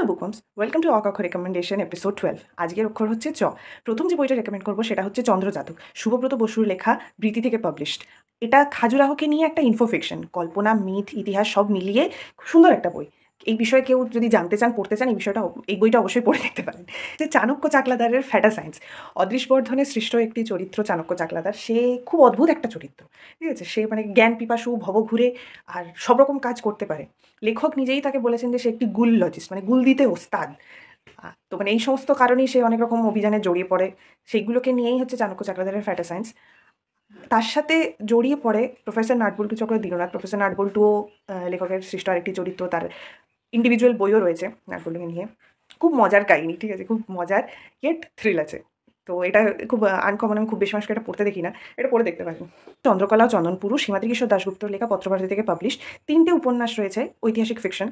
Hello বুকমস, welcome to অক recommendation episode 12। আজকের অক্ষর হচ্ছে চ। প্রথম যে বইটা রেকমেন্ড করবো সেটা হচ্ছে চন্দ্রজাতক, শুভব্রত বসুর লেখা, বৃত্তি থেকে পাবলিশড। এটা খাজুরাহোকে নিয়ে একটা ইনফোফিকশন, কল্পনা, মিথ, ইতিহাস সব মিলিয়ে খুব সুন্দর একটা বই। এই বিষয়ে কেউ যদি জানতে চান, পড়তে চান, এই বইটা অবশ্যই পড়ে দেখতে পারেন। যে চাণক্য চাকলাদারের ফ্যাটা সায়েন্স, অদৃশ বর্ধনের সৃষ্ট একটি চরিত্র চাণক্য চাকলাদার। সে খুব অদ্ভুত একটা চরিত্র, ঠিক আছে। সে মানে জ্ঞান পিপাসু, ভবঘুরে, আর সব রকম কাজ করতে পারে। লেখক নিজেই তাকে বলেছেন যে সে একটি গুল লজিস্ট, মানে গুল দিতে ওস্তাদ। তো মানে এই সমস্ত কারণেই সে অনেক রকম অভিযানে জড়িয়ে পড়ে। সেইগুলোকে নিয়েই হচ্ছে চাণক্য চাকলাদারের ফ্যাটা সায়েন্স। তার সাথে জড়িয়ে পড়ে প্রফেসর নাটবল্টু চক্র দীননাথ। প্রফেসর নাটবল্টুও লেখকের সৃষ্ট আরেকটি চরিত্র। তার ইন্ডিভিজুয়াল বইও রয়েছে নাটবল্টুকে নিয়ে। খুব মজার কাহিনী, ঠিক আছে, খুব মজার, ইয়েট থ্রিল আছে। তো এটা খুব আনকমন, আমি খুব বেশি মানুষকে এটা পড়তে দেখি না, এটা পড়ে দেখতে পারেন। চন্দ্রকলা ও চন্দনপুরু, সীমাদ্রি কিশোর দাশগুপ্তর লেখা, পত্রভারতী থেকে পাবলিশ। 3টে উপন্যাস রয়েছে, ঐতিহাসিক ফিকশন।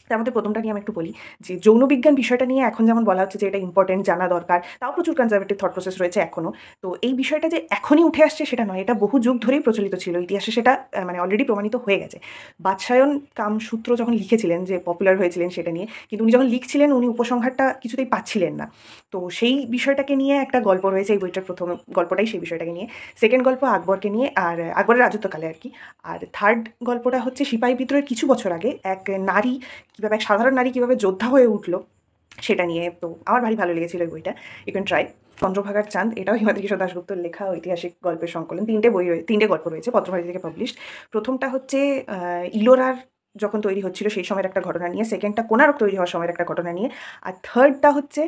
তার মধ্যে প্রথমটা নিয়ে আমি একটু বলি, যে যৌনবিজ্ঞান বিষয়টা নিয়ে এখন যেমন বলা হচ্ছে যে এটা ইম্পর্টেন্ট, জানা দরকার, তাও প্রচুর কনজারভেটিভ থট প্রসেস রয়েছে এখনও। তো এই বিষয়টা যে এখনই উঠে আসছে সেটা নয়, এটা বহু যুগ ধরেই প্রচলিত ছিল, ইতিহাসে সেটা মানে অলরেডি প্রমাণিত হয়ে গেছে। বাদশায়ন কামসূত্র যখন লিখেছিলেন, যে পপুলার হয়েছিলেন সেটা নিয়ে, কিন্তু উনি যখন লিখছিলেন উনি উপসংহারটা কিছুতেই পাচ্ছিলেন না। তো সেই বিষয়টাকে নিয়ে একটা গল্প রয়েছে এই বইটার, প্রথম গল্পটাই সেই বিষয়টাকে নিয়ে। সেকেন্ড গল্প আকবরকে নিয়ে, আর আকবরের রাজত্বকালে আর কি। আর থার্ড গল্পটা হচ্ছে সিপাহী বিদ্রোহের কিছু বছর আগে এক নারী কীভাবে, এক সাধারণ নারী কীভাবে যোদ্ধা হয়ে উঠলো সেটা নিয়ে। তো আমার ভারী ভালো লেগেছিল এই বইটা, ইউ ক্যান ট্রাই। চন্দ্রভাগার চাঁদ, এটাও হিমাদ্রি কিশোর দাশগুপ্তর লেখা ঐতিহাসিক গল্পের সংকলন। 3টে গল্প রয়েছে, পত্রভারতী থেকে পাবলিশড। প্রথমটা হচ্ছে ইলোরার যখন তৈরি হচ্ছিল সেই সময়ের একটা ঘটনা নিয়ে। সেকেন্ডটা কোণারক তৈরি হওয়ার সময়ের একটা ঘটনা নিয়ে। আর থার্ডটা হচ্ছে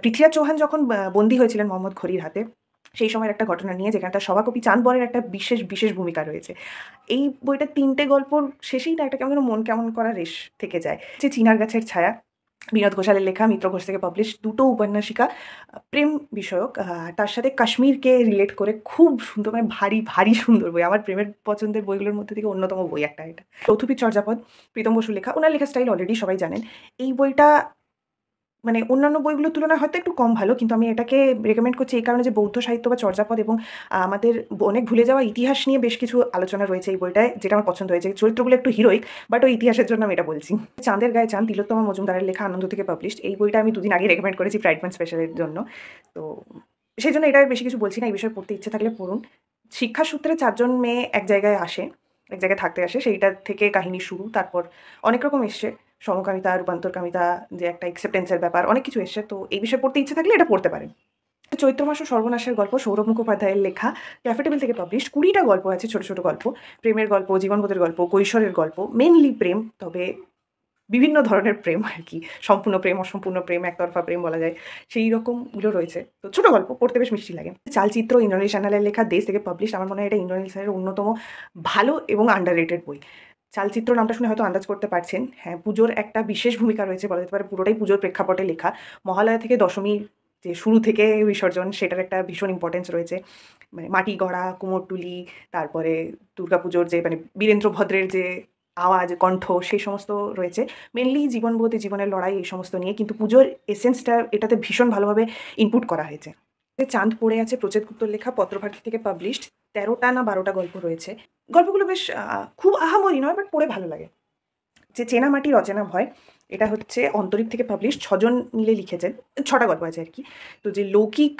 পৃথ্বীরাজ চৌহান যখন বন্দী হয়েছিলেন মোহাম্মদ ঘুরির হাতে, সেই সময়ের একটা ঘটনা নিয়ে, যেখানে তার সভাকবি চাঁদবরের একটা বিশেষ বিশেষ ভূমিকা রয়েছে। এই বইটা 3টে গল্পর শেষেই না একটা কেমন যেন মন কেমন করা রেশ থেকে যায়। যে চিনার গাছের ছায়া, বিনোদ ঘোষালের লেখা, মিত্র ঘোষ থেকে পাবলিশ। 2টো উপন্যাসিকা, প্রেম বিষয়ক, তার সাথে কাশ্মীরকে রিলেট করে খুব সুন্দর, মানে ভারী ভারী সুন্দর বই। আমার প্রেমের পছন্দের বইগুলোর মধ্যে থেকে অন্যতম বই একটা এটা। চৌথুপীর চর্যাপদ, প্রীতম বসুর লেখা। ওনার লেখা স্টাইল অলরেডি সবাই জানেন। এই বইটা মানে অন্যান্য বইগুলোর তুলনায় হয়তো একটু কম ভালো, কিন্তু আমি এটাকে রেকমেন্ড করছি এই কারণে যে বৌদ্ধ সাহিত্য বা চর্যাপদ এবং আমাদের অনেক ভুলে যাওয়া ইতিহাস নিয়ে বেশ কিছু আলোচনা রয়েছে এই বইটায়, যেটা আমার পছন্দ হয়েছে। চরিত্রগুলো একটু হিরোইক, বাট ওই ইতিহাসের জন্য আমি এটা বলছি। চাঁদের গায়ে চাঁদ, তিলোত্তমা মজুমদারের লেখা, আনন্দ থেকে পাবলিশড। এই বইটা আমি 2 দিন আগে রেকমেন্ড করেছি প্রাইড মান্থ স্পেশালের জন্য। তো সেই জন্য এটা বেশি কিছু বলছি না, এই বিষয়ে পড়তে ইচ্ছে থাকলে পড়ুন। শিক্ষা সূত্রে 4জন মেয়ে এক জায়গায় আসে, এক জায়গায় থাকতে আসে, সেইটার থেকে কাহিনী শুরু। তারপর অনেক রকম এসছে, সমকামিতা, রূপান্তরকামিতা, যে একটা অ্যাকসেপ্টেন্সের ব্যাপার, অনেক কিছু এসছে। তো এই বিষয়ে পড়তে ইচ্ছে থাকলে এটা পড়তে পারেন। চৈত্র মাস ও সর্বনাশের গল্প, সৌরভ মুখোপাধ্যায়ের লেখা, ক্যাফে টেবিল থেকে পাবলিশ। 20টা গল্প আছে, ছোট ছোট গল্প, প্রেমের গল্প, জীবনবোধের গল্প, কৈশোরের গল্প, মেনলি প্রেম, তবে বিভিন্ন ধরনের প্রেম আর কি। সম্পূর্ণ প্রেম, অসম্পূর্ণ প্রেম, একতরফা প্রেম বলা যায়, সেই রকমগুলো রয়েছে। তো ছোট গল্প, পড়তে বেশ মিষ্টি লাগে। চালচিত্র, ইন্দ্রনীল সান্যালের লেখা, দেশ থেকে পাবলিশ। আমার মনে হয় এটা ইন্দ্রনীল স্যারের অন্যতম ভালো এবং আন্ডাররেটেড বই। চালচিত্র নামটা শুনে হয়তো আন্দাজ করতে পারছেন, হ্যাঁ, পুজোর একটা বিশেষ ভূমিকা রয়েছে বলা যেতে পারে, পুরোটাই পুজোর প্রেক্ষাপটে লেখা। মহালয়া থেকে দশমীর যে শুরু থেকে বিসর্জন, সেটার একটা ভীষণ ইম্পর্টেন্স রয়েছে। মানে মাটি গড়া, কুমোরটুলি, তারপরে দুর্গাপুজোর যে মানে বীরেন্দ্র ভদ্রের যে আওয়াজ, কণ্ঠ, সেই সমস্ত রয়েছে। মেনলি জীবনবোধ, জীবনের লড়াই, এই সমস্ত নিয়ে, কিন্তু পুজোর এসেন্সটা এটাতে ভীষণ ভালোভাবে ইনপুট করা হয়েছে। চাঁদ পড়ে আছে, প্রচেত গুপ্তর লেখা, পত্রভারতী থেকে পাবলিশড। 13টা না 12টা গল্প রয়েছে। গল্পগুলো বেশ খুব আহামরি নয়, বাট পড়ে ভালো লাগে। যে চেনা মাটির অচেনা ভয়, এটা হচ্ছে অন্তরীপ থেকে পাবলিশ। 6জন মিলে লিখেছেন, 6টা গল্প আছে আর কি। তো যে লৌকিক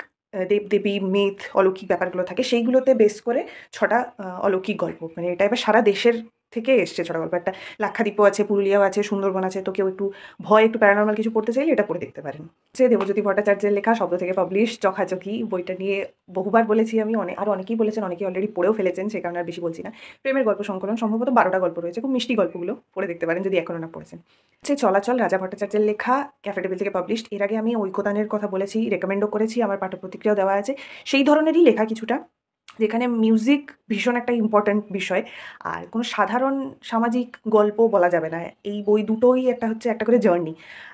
দেবদেবী, মিথ, অলৌকিক ব্যাপারগুলো থাকে, সেইগুলোতে বেস করে 6টা অলৌকিক গল্প। মানে এটা এবার সারা দেশের থেকে এসছে 6টা গল্প। একটা লাক্ষাদ্বীপও আছে, পুরুলিয়াও আছে, সুন্দরবন আছে। তো কেউ একটু ভয়, একটু প্যারানর্মাল কিছু পড়তে চাইলে এটা পড়ে দেখতে পারেন। সে দেবজ্যোতি ভট্টাচার্যের লেখা, শব্দ থেকে পাবলিশ। চখাচকি, বইটা নিয়ে বহুবার বলেছি আমি, আর অনেকেই বলেছেন, অনেকেই অলরেডি পড়েও ফেলেছেন, সে কারণে আর বেশি বলছি না। প্রেমের গল্প সংকলন, সম্ভবত 12টা গল্প রয়েছে, খুব মিষ্টি গল্পগুলো, পড়ে দেখতে পারেন যদি এখনও না পড়েছেন। হচ্ছে চলাচল, রাজা ভট্টাচার্যের লেখা, ক্যাফে টেবিল থেকে পাবলিশড। এর আগে আমি ঐকতানের কথা বলেছি, রেকমেন্ডও করেছি, আমার পাঠ্য প্রতিক্রিয়াও দেওয়া আছে। সেই ধরনেরই লেখা কিছুটা, যেখানে মিউজিক ভীষণ একটা ইম্পর্ট্যান্ট বিষয়, আর কোনো সাধারণ সামাজিক গল্প বলা যাবে না। এই বই দুটোই একটা হচ্ছে একটা করে জার্নি।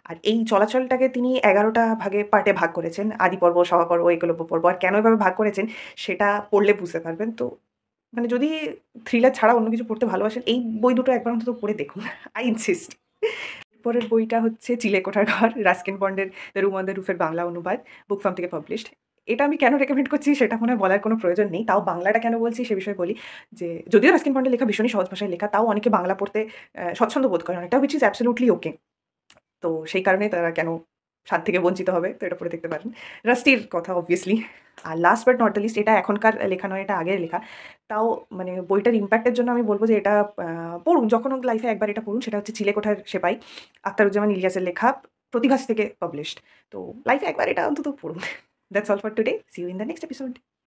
আর এই চলাচলটাকে তিনি 11টা পার্টে ভাগ করেছেন, আদি পর্ব, সভাপর্ব, একলব্য পর্ব। আর কেন এভাবে ভাগ করেছেন সেটা পড়লে বুঝতে পারবেন। তো মানে যদি থ্রিলার ছাড়া অন্য কিছু পড়তে ভালোবাসেন, এই বই দুটো একবার অন্তত পড়ে দেখুন, আই ইনসিস্ট। পরের বইটা হচ্ছে চিলেকোঠার ঘর, রাস্কিন বন্ডের দ্য রুম অন দ্য রুফের বাংলা অনুবাদ, বুক ফার্ম থেকে পাবলিশড। এটা আমি কেন রেকমেন্ড করছি সেটা মনে হয় বলার কোনো প্রয়োজন নেই, তাও বাংলাটা কেন বলছি সে বিষয়ে বলি। যে যদিও রাস্কিন বন্ডের লেখা ভীষণই সহজ ভাষায় লেখা, তাও অনেকে বাংলা পড়তে স্বচ্ছন্দ বোধ করেন, এটা হুইচ ইজ অ্যাবসলিউটলি ওকে। তো সেই কারণে তারা কেন স্বাদ থেকে বঞ্চিত হবে, তো এটা পড়ে দেখতে পারেন। রাস্টির কথা অবভিয়াসলি। আর last but not the least, এটা এখনকার লেখা নয়, এটা আগের লেখা। তাও মানে বইটার ইম্প্যাক্টের জন্য আমি বলব যে এটা পড়ুন, যখন হোক লাইফে একবার এটা পড়ুন। সেটা হচ্ছে চিলেকোঠার সেপাই, আখতারুজ্জামান ইলিয়াসের লেখা, প্রতিভাস থেকে পাবলিশড। তো লাইফে একবার এটা অন্তত পড়ুন। That's all for see you in the next episode.